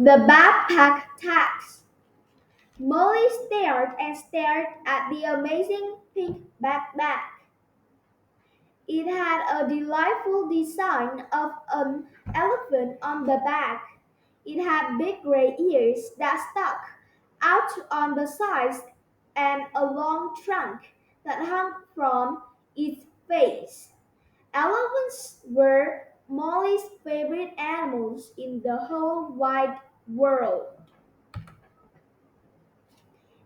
The backpack tax. Molly stared and stared at the amazing pink backpack. It had a delightful design of an elephant on the back. It had big gray ears that stuck out on the sides and a long trunk that hung from its face. Elephants were Molly's favorite animals in the whole wide world.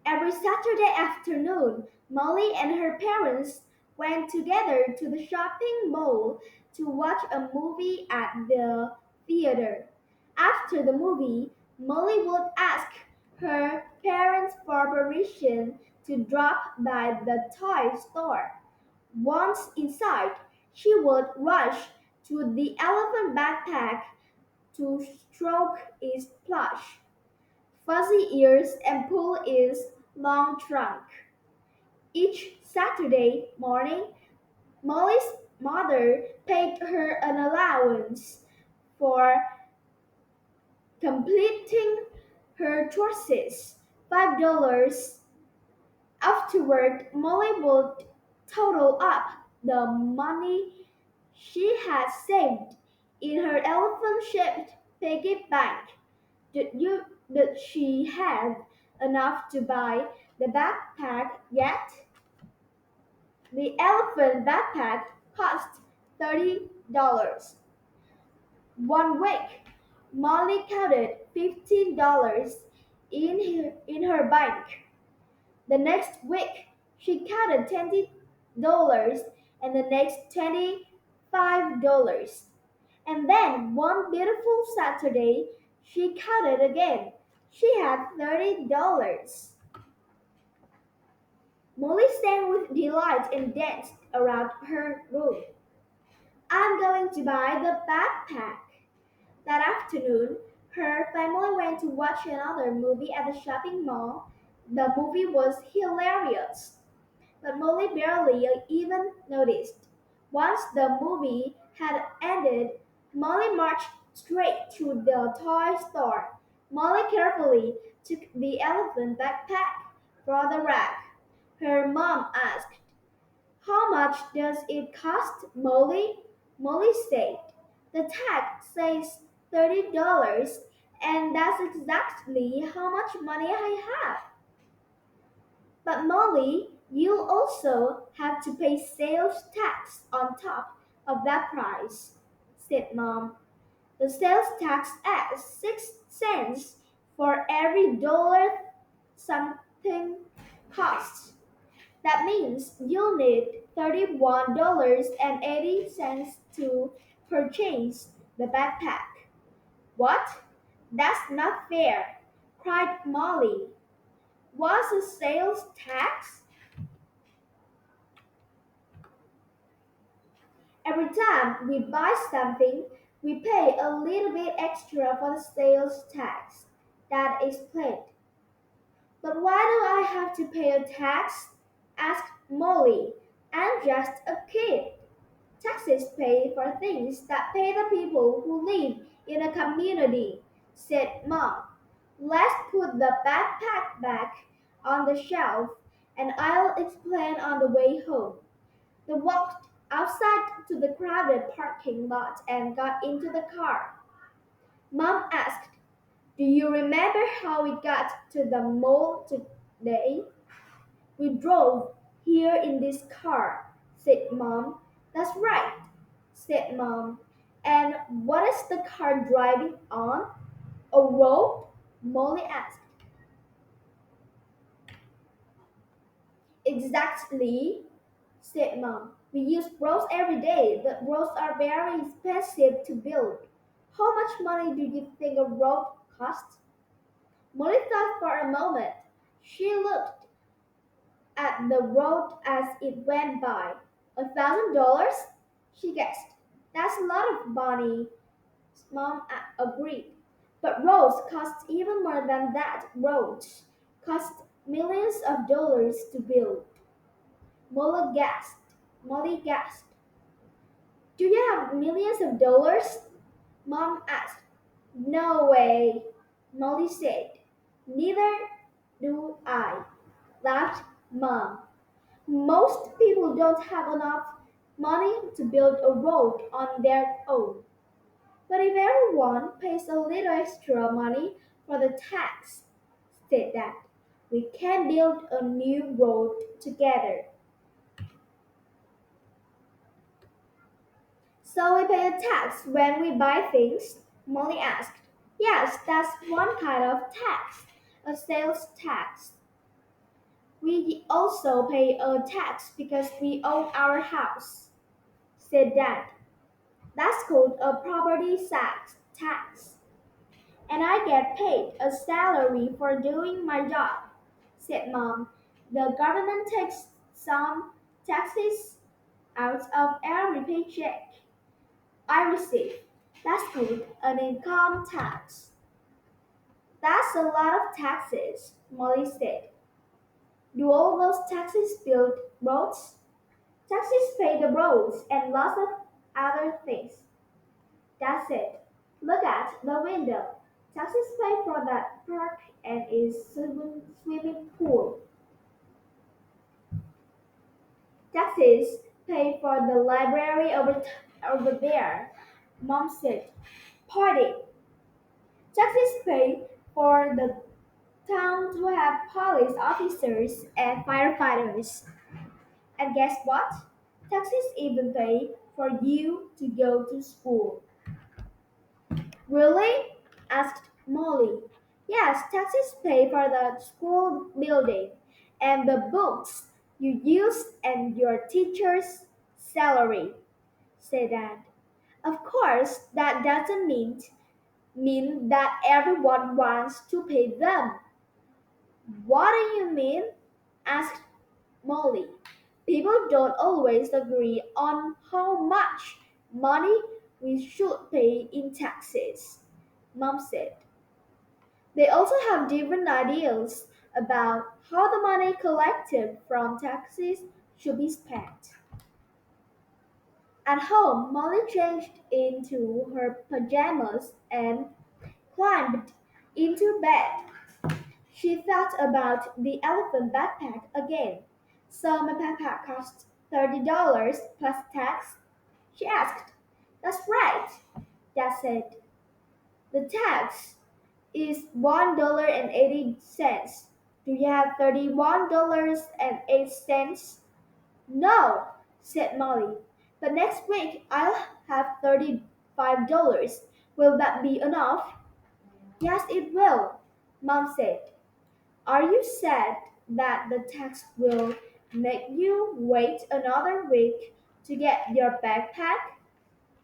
Every Saturday afternoon, Molly and her parents went together to the shopping mall to watch a movie at the theater. After the movie, Molly would ask her parents for permission to drop by the toy store. Once inside, she would rush to the elephant backpack to stroke its plush fuzzy ears and pull its long trunk. Each Saturday morning, Molly's mother paid her an allowance for completing her chores, $5. Afterward, Molly would total up the money she had saved in her elephant-shaped piggy bank. Did she have enough to buy the backpack yet? The elephant backpack cost $30. One week, Molly counted $15 in her bank. The next week, she counted $20 and the next $25. And then one beautiful Saturday, she counted again. She had $30. Molly sang with delight and danced around her room. I'm going to buy the backpack. That afternoon, her family went to watch another movie at the shopping mall. The movie was hilarious, but Molly barely even noticed. Once the movie had ended, Molly marched straight to the toy store. Molly carefully took the elephant backpack from the rack. Her mom asked, how much does it cost, Molly? Molly said, the tag says $30, and that's exactly how much money I have. But Molly, you also have to pay sales tax on top of that price, said Mom. The sales tax adds 6 cents for every dollar something costs. That means you'll need $31.80 to purchase the backpack. What? That's not fair, cried Molly. What's a sales tax? Every time we buy something, we pay a little bit extra for the sales tax. Dad explained. But why do I have to pay a tax? Asked Molly. I'm just a kid. Taxes pay for things that pay the people who live in a community, said Mom. Let's put the backpack back on the shelf and I'll explain on the way home. They walked outside to the crowded parking lot and got into the car. Mom asked, do you remember how we got to the mall today? We drove here in this car, said Mom. That's right, said Mom. And what is the car driving on? A road? Molly asked. Exactly, said Mom. We use roads every day, but roads are very expensive to build. How much money do you think a road costs? Molly thought for a moment. She looked at the road as it went by. $1,000? She guessed. That's a lot of money. Mom agreed. But roads cost even more than that. Roads cost millions of dollars to build. Molly gasped. Molly gasped. Do you have millions of dollars? Mom asked. No way. Molly said. Neither do I, laughed Mom. Most people don't have enough money to build a road on their own. But if everyone pays a little extra money for the tax, said Dad, we can build a new road together. So we pay a tax when we buy things? Molly asked. Yes, that's one kind of tax, a sales tax. We also pay a tax because we own our house, said Dad. That's called a property tax. And I get paid a salary for doing my job, said Mom. The government takes some taxes out of every paycheck I receive. That's called an income tax. That's a lot of taxes, Molly said. Do all those taxes build roads? Taxes pay the roads and lots of other things. That's it. Look at the window. Taxes pay for that park and its swimming pool. Taxes pay for the library over there. Mom said, Party. Taxes pay for the town to have police officers and firefighters. And guess what? Taxes even pay for you to go to school. Really? Asked Molly. Yes, taxes pay for the school building and the books you use and your teacher's salary, said Dad. Of course, that doesn't mean that everyone wants to pay them. What do you mean? Asked Molly. People don't always agree on how much money we should pay in taxes, Mom said. They also have different ideas about how the money collected from taxes should be spent. At home, Molly changed into her pajamas and climbed into bed. She thought about the elephant backpack again. So my backpack cost $30 plus tax? She asked. That's right, Dad said. The tax is $1.80. Do you have $31.08? No, said Molly. But next week I'll have $35. Will that be enough? Yes, it will, Mom said. Are you sad that the tax will make you wait another week to get your backpack?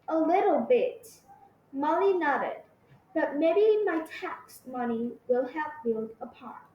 A little bit. Molly nodded. But maybe my tax money will help build a park.